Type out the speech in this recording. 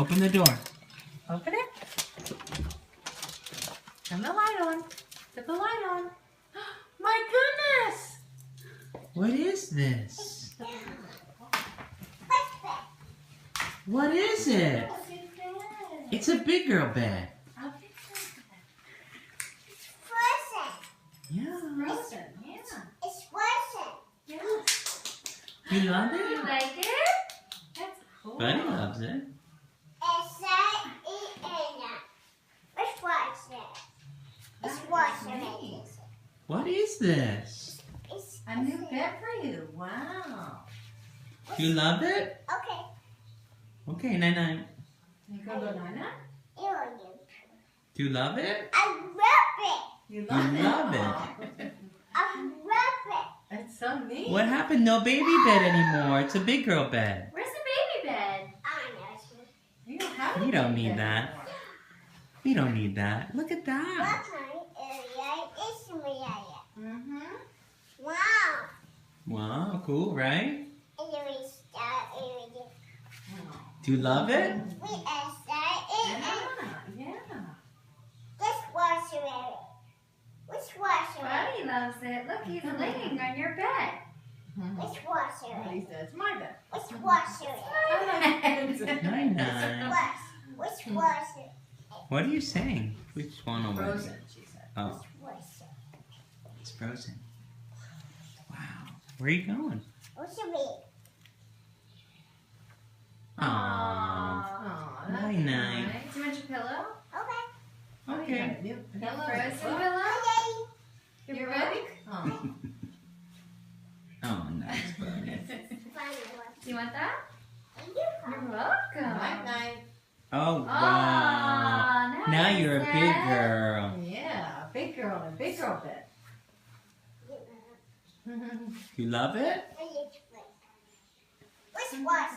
Open the door. Open it. Turn the light on. Put the light on. My goodness! What is this? What is it? It's a big girl bed. Yeah. Frozen, yeah. It's frozen. Yeah. You love You it? like it? That's cool. Buddy loves it. It's not eating. It's frozen. It's frozen. Nice. What is this? It's A new bed for you. Wow. You love it? okay. Okay, night-night. You go to Nana? Do you love it? I love it. You You love it. love it. Aw. I love it. That's so neat. What happened? No baby bed anymore. It's a big girl bed. Where's the baby bed? I know. You don't have a You don't baby need bed that. anymore. We don't need that. Look at that. That's my area. It's my area. Mm-hmm. Wow. Wow, cool, right? And then we start area. Do you love it? We are starting Yeah, yeah. this washer area. Which washer area? Buddy loves it. Look, he's laying on your bed. Which washer What he area? says, my bed. Which washer area? Night-night. Which washer? What are you saying? Which one over there? Frozen, she said. Oh, Washer. it's frozen. Wow. Where are you going? What's your big? Aww. Aw, that's Night-night. nice. Do you want your pillow? Okay. Oh, you Okay. got a new pillow. Frozen Look. pillow? Okay. You ready? Oh. Oh, nice, buddy. Do you want that? You're welcome. Night night. Oh, wow. Aw, Now nice, you're a big Dad. girl. Yeah, big girl in a big girl bed. You love it? Which washer?